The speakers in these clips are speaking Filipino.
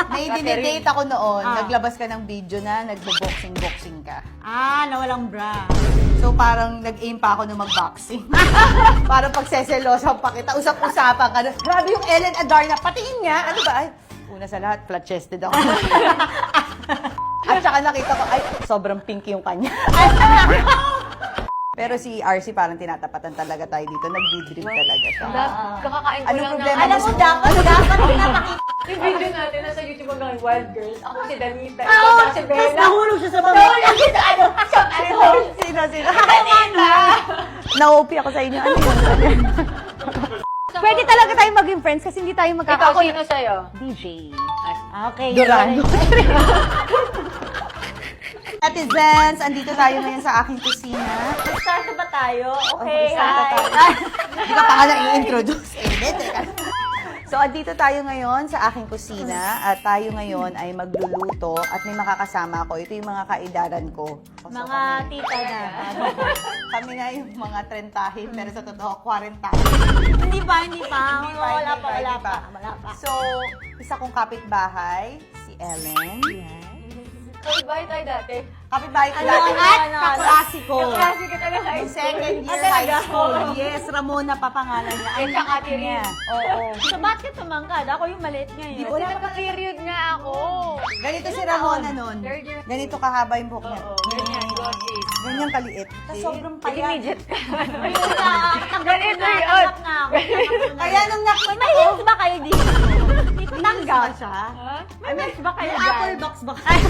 May dinidate ako noon, naglabas ka ng video na nagbo-boxing-boxing ka. Na walang bra. So parang nag-aim pa ako na mag-boxing. Parang pagseselosa pa kita, usap-usapan ka na. Grabe yung Ellen Adarna, patingin nga. Ano ba? Ay, una sa lahat, flat-chested ako. At saka nakita ko, ay, sobrang pink yung kanya. Pero si RC parang tinatapatan talaga tayo dito. Nag-drip talaga siya. Kakakain ko Anong lang problema Alam mo, dapat pinapakita. Yung video natin nasa YouTube hanggang Wild Girls. Ako si Danita. Ikaw si Tapos Bella. nahulog siya sa baba. Sino? Na-OP ako sa inyo. Ano yun? Pwede talaga tayo maging friends kasi hindi tayo Ikaw, magkakaako. sino sa'yo? DJ. Okay. Duran. Netizens, andito tayo ngayon sa aking kusina. Start na ba tayo? Okay, Start na hi. tayo. Hindi ka pa nga na-i-introduce. Teka. So, andito tayo ngayon sa aking kusina at tayo ngayon ay magluluto at may makakasama ako. Ito yung mga kaidaran ko. So, Mga tita na. kami na yung mga 30 pero sa totoo, 40. Hindi pa. Wala Hindi pa. So, isa kong kapitbahay, si Ellen. Uy, bahay tayo dati. Kapitbahay ko Ano, dati. ano? Kaklasiko. Kaklase ka talaga. Yung second year talaga? high school. Yes, Ramona pa pangalan niya. Ay, tsaka Tirin. Oo. So, ba't ka tumangkad? Ako yung maliit ngayon. Di ba? Wala pa Nagka-period nga ako. Ganito si Ramona nun. Third year. Ganito kahaba yung buhok niya. Oo, ganyan. Ganyan kaliit. Tapos sobrang Hindi payat. midget ka. Ganito yun. na ako. Kaya nung nakita May ko, heels ba kayo dito? Hindi ko tanggap. ba siya? Ha? May heels ba kayo May dyan? apple box ba kayo?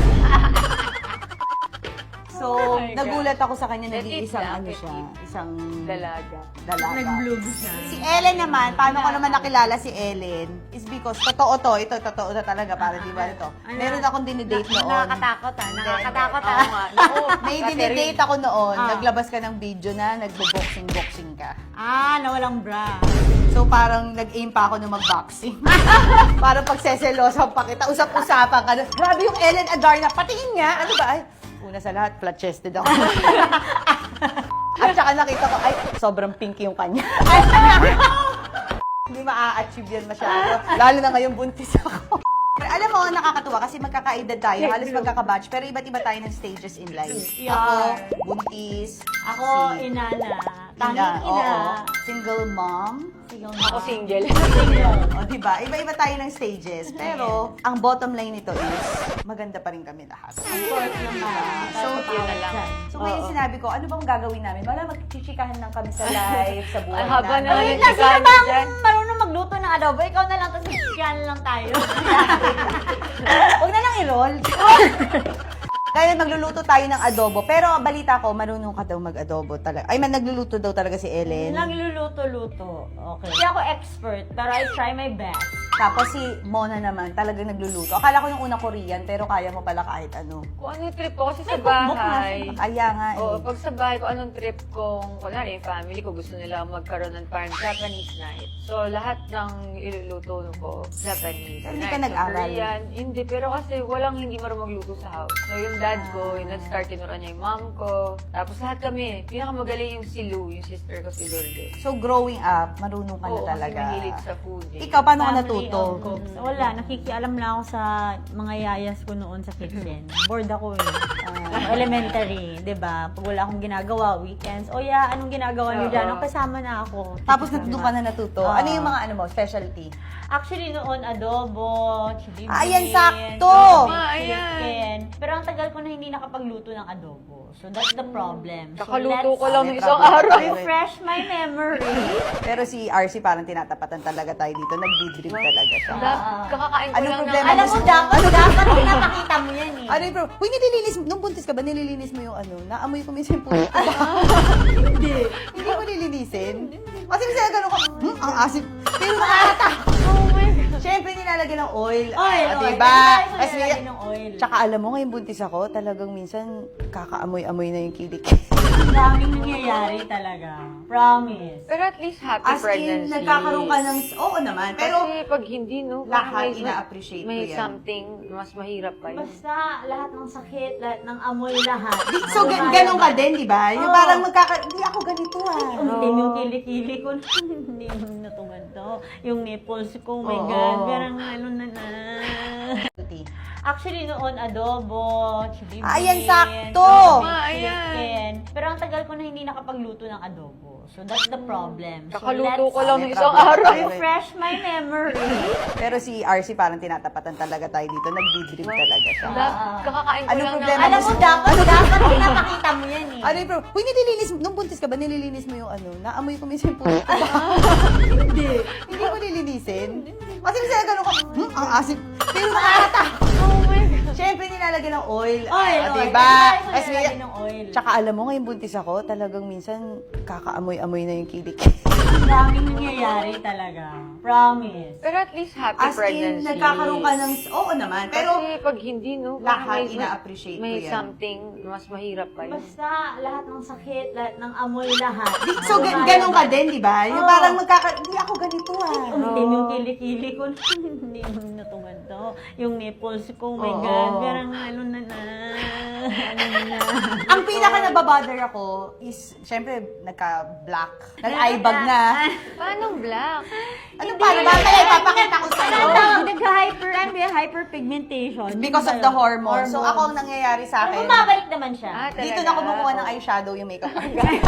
So, Oh my God. nagulat ako sa kanya, Petit nag-iisang lang, ano siya, petit. isang Dalaga. dalaga. Nag-bloom siya. Si Ellen naman, paano ko naman nakilala si Ellen? Is because, totoo to, ito totoo na talaga, para di ba ito? Meron akong dinidate noon. Nakakatakot Nakakatakot Oo nga. Naku, May Catherine. dinidate ako noon, Ah. naglabas ka ng video na nagbo-boxing-boxing ka. Na walang bra. So parang nag-aim pa ako na mag-boxing. Parang pagseselosa pa kita, usap-usapan ka na. Grabe yung Ellen Adarna, patingin nga. Ano ba? Ay, una sa lahat, flat-chested ako. At saka nakita ko, ay, sobrang pink yung kanya. Hindi maa-achieve yan masyado. Lalo na ngayon buntis ako. Alam mo, nakakatuwa kasi magkakaedad tayo, halos magkakabatch, pero iba't iba tayo ng stages in life. Yeah. Ako, buntis. Ako, si inana. Ina, Tanging ina. oo. Single mom. Ako single. O, diba? Iba-iba tayo ng stages. Pero, ang bottom line nito is, maganda pa rin kami lahat. So, yun na lang. So, ngayon sinabi ko, ano bang gagawin namin? Wala, magchichikahan lang kami sa live, sa buhay Ang haba namin. na Wait yung lang, sino chikahan bang dyan. marunong magluto ng adobo? Ikaw na lang, tapos yan lang tayo. Huwag na lang i-roll. Kaya magluluto tayo ng adobo. Pero balita ko, marunong ka daw mag-adobo talaga. Ay, nagluluto daw talaga si Ellen. Lang luluto-luto. Okay. Hindi ako expert, pero I try my best. Tapos si Mona naman, talagang nagluluto. Akala ko yung una Korean, pero kaya mo pala kahit ano. Kung ano yung trip ko kasi sa cookbook nga bahay. Kaya nga eh. Oo, pag sa bahay ko, anong trip kong, kunwari, yung family ko, gusto nila magkaroon ng parang Japanese night. So, lahat ng iluluto ko, Japanese. Pero hindi ka Night. So, nag-aral? Korean, hindi, pero kasi walang hindi marunong magluto sa house. So, yung dad ko, yung nag-start tinuruan niya yung mom ko. Tapos lahat kami, pinakamagaling yung si Lou, yung sister ko si Lourdes. So, growing up, marunong ka na Oo, kasi talaga. mahilig sa food. Eh. Ikaw, paano ka Family natuto? of cooks. Wala, nakikialam lang ako sa mga yayas ko noon sa kitchen. Bored ako eh. Elementary, di ba? Pag wala akong ginagawa, weekends, anong ginagawa niyo Oo. dyan? Ang kasama na ako. Tapos doon ka na natuto. Oo. Ano yung mga ano mo, specialty? Actually, noon, adobo, chili Ayan, beans, sakto! Tama, ayan. chicken. Pero ang tagal ko na hindi nakapagluto ng adobo. So, that's the problem. So, Nakaluto ko let's lang ng May isang problem. araw. refresh my memory. Pero si RC parang tinatapatan talaga tayo dito. Nag-drip talaga siya. Kakakain ko Anong lang problema? Alam mo, dapat pinapakita mo yan eh. Ano yung problem? Uy, nililinis mo. Nung buntis ka ba, nililinis mo yung ano? Naamoy ko minsan po. Hindi. Hindi mo nililinisin? Kasi minsan ganun ka, ang asim. Pero nakakatakot. Oh my God. Siyempre, nilalagyan ng oil. Oil, Ah, oil. diba? Ano tayo Kasi, nilalagay ng oil? tsaka alam mo, ngayon buntis ako, talagang minsan kakaamoy-amoy na yung kilik. Ang daming nangyayari talaga. Promise. Pero at least happy As in, pregnancy. nagkakaroon ka ng, oo naman, pero Kasi pag hindi, no? lahat parang may- ina-appreciate ko May yan. something, mas mahirap pa yun. Basta lahat ng sakit, lahat ng amoy, lahat. so, ganun ka din, di ba? Yung Oo. parang hindi ako ganito ah. Umitim yung kilikili ko. Hindi mo natugan to. Yung nipples ko, oh my Oo. God. Parang ano na. recipe? Actually, noon, adobo, chili Ayan, beans, sakto! chicken. Pero ang tagal ko na hindi nakapagluto ng adobo. So, that's the problem. So, Kakaluto ko lang may isang problem. araw. refresh my memory. Pero si RC parang tinatapatan talaga tayo dito. Nag-drip talaga siya. Kakakain ko Anong lang problema ng... Alam mo, dapat pinapakita mo yan eh. Ano yung problem? Uy, nililinis, nung buntis ka ba, nililinis mo yung ano? Naamoy ko minsan yung puto. Hindi. Hindi mo nilinisin? Kasi minsan ganun ka, ang asin. Pero nakakata. Oh my God. Siyempre, nilalagyan ng oil. Oil, Ah, oil. diba? Kasi tayo Kasi, nilalagyan ng oil. tsaka alam mo, ngayon buntis ako, talagang minsan kakaamoy-amoy na yung kilik. Ang daming nangyayari talaga. Promise. Pero at least happy As in, pregnancy. nagkakaroon ka ng, oo naman, pero Kasi pag hindi, no? lahat parang ina-appreciate may ko yan. something, mas mahirap pa yun. Basta lahat ng sakit, lahat ng amoy, lahat. So, ganun ka din, di ba? Yung Oo. parang hindi ako ganito Umitim yung kilikili ko. Hindi mo natungan to. Yung nipples ko, my Oo. God. Parang ano na. Ang pinaka nababother ako is, syempre, nagka-black. Nag-eye bag na. Paano black? Ano pa? Mamaya ipapakita ko Ano sa'yo. ang tawag? Hyperpigmentation. Because of the hormones. So, ako ang nangyayari sa Pero akin. bumabalik naman siya. Talaga? Dito na kumukuha ng eyeshadow yung makeup artist.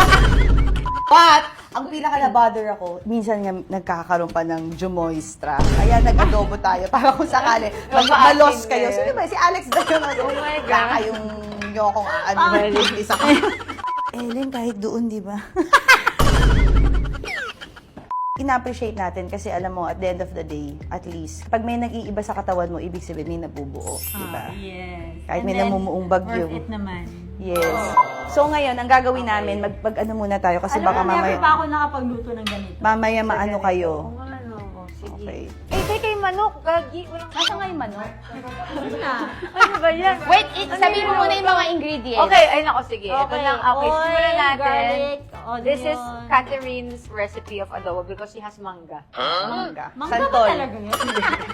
But, ang pinaka na-bother ako, minsan nga nagkakaroon pa ng Jumoistra. Kaya nag-adobo tayo para kung sakali malos kayo. Sino ba? Si Alex ba yun? Oh my God. Baka yung nyokong isa ko. Ellen, kahit doon, di ba? Ina-appreciate natin kasi alam mo, at the end of the day, at least, pag may nag-iiba sa katawan mo, ibig sabihin may nabubuo, di ba? Yes. Kahit And may then, namumuong bagyo. Worth it naman. Yes. So ngayon, ang gagawin namin, mag-ano muna tayo kasi Alam baka mo, never pa mamaya, ako nakapagluto ng ganito. mamaya maano kayo. Kung ano, sige. Okay. Eh, teka yung manok, gagi. Walang Asa nga yung manok? Ano ba yan? Wait, sabihin mo muna yung mga ingredients. Okay, ay nako, sige. Ito Okay, lang. Okay, oil, simulan natin. garlic, This is onion. Catherine's recipe of adobo because she has mangga. Mangga. Mangga ba Santol. talaga yun?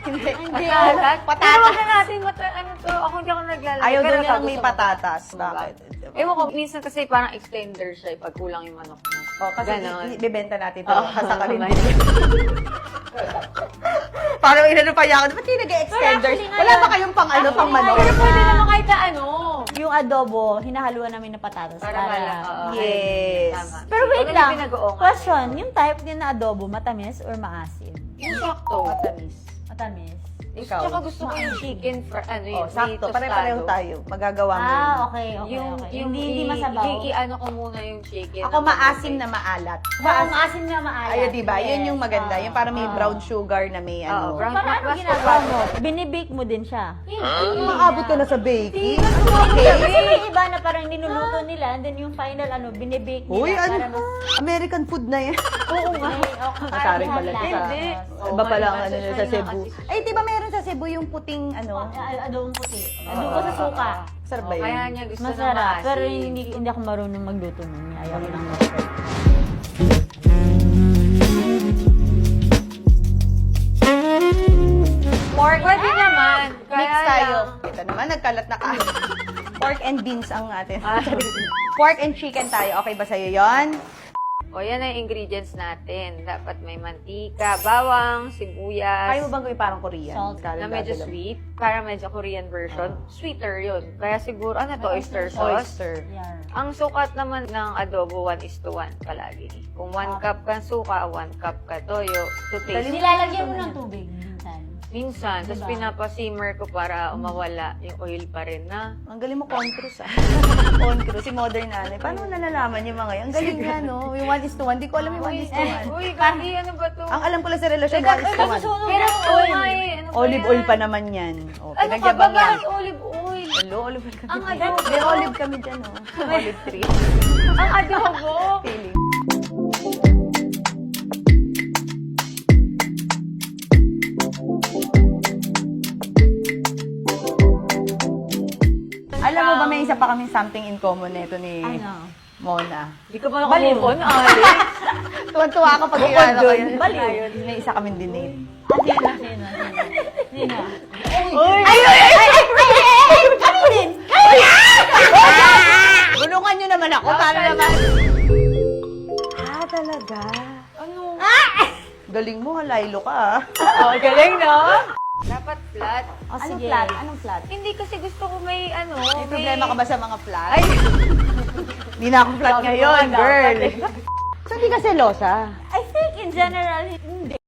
Hindi. Patatas? Patatas. Pero wag na natin, ano to, ako hindi ako naglalagay. Ayaw Pero doon ikaw, lang may gusto mo ba? patatas. Gusto mo ba? Bakit? Ewan ko, minsan kasi parang extender siya pag kulang yung manok mo. Oh, kasi Ganon. ibebenta natin ito. Oo, Kasakarin may- din. Parang inano pa yan. Ba't hindi nag-extenders? Pero actually Wala nga ba yan. kayong pang ano, pang manok? Pero pwede naman kahit na ano. Yung adobo, hinahaluan namin ng patatas. Para mala. oo. Yes. Tama. Pero wait Pag lang. pinag-uungan. Question, yung type din na adobo, matamis or maasim? Yung sakto. Matamis. Matamis. Ikaw? Tsaka gusto ko yung chicken for ano Oh, yun. sakto. Pare-pareho tayo. Magagawa mo yun. Okay. Yung, okay. yung Hindi masabaw. i-ano ko muna yung chicken. Ako maasim na maalat. Oo, maasim na maalat. Ayun, diba? Yun yung maganda. Yung parang may Oo. brown sugar na may ano. brown- Para ano Mas ginagawa mo? Binibake mo din siya. Maabot ka na sa baking? Kasi may iba na parang niluluto nila and then yung final binibake nila. Uy, para ano? mas... American food na yan. Oo nga. Masaring pala Para sa... Hindi. Iba pala ang Oh, ano my sa gosh, Cebu. Ay, di ba meron sa Cebu yung puting ano? Adobong puti. Adobo sa suka. Sarap ba yun? Kaya niya gusto ng Masarap. maasim. Pero hindi ako marunong magluto nun. Ayaw ko lang. Pork. Pwede naman. Mix Kaya tayo. lang. Ito naman, nagkalat na ka. Pork and beans ang atin. Ah. Pork and chicken tayo. Okay ba sa'yo yon? O, yan ang ingredients natin. Dapat may mantika, bawang, sibuyas. Kaya mo bang gawin parang Korean? Salt. Na medyo sweet. Para medyo Korean version. Sweeter yun. Kaya siguro, ano to, oyster sauce? Oyster. Yan. Ang sukat naman ng adobo, 1:1 palagi. Kung 1 cup ka suka, 1 cup ka toyo. To taste. Nilalagyan mo ng tubig minsan. Minsan, tapos Diba? pinapasimmer ko para mawala yung oil pa rin na. Ang galing mo contras ah. Contras, si modern nanay. Paano mo nalalaman yung mga yun? Ang galing nga, no? Yung 1:1. Di ko alam yung 1:1. Uy, Gandhi, ano ba to? Ang alam ko lang sa relasyon, Teka, 1:1. Pero, oil. Ano ba Olive yan? oil pa naman yan. O, Ano ka ba? pinagyabang yan. Bakit olive oil? Hello, olive oil kami. Ang dito. adobo. May olive kami dyan, oh. Olive tree. Ang adobo? Feeling. Alam mo ba, may isa pa kaming something in common nito ni Ano? Mona. Hindi ka ba Balibon, Ali? Tuwan-tuwa ako pag Bukod iano ko dun. yun. Baliw. May isa kaming dinate. Sino? Sino? Uy! Kami din! Bulungan nyo naman ako para naman. Talaga? Ano? Galing mo, halaylo ka ah. Oh, galing, no? Dapat flat. O, Anong sige. flat? Anong flat? Hindi kasi gusto ko may ano, May problema ka ba sa mga flat? Ay, Hindi na ako flat ngayon, girl. So, hindi ka selosa? I think in general, hindi.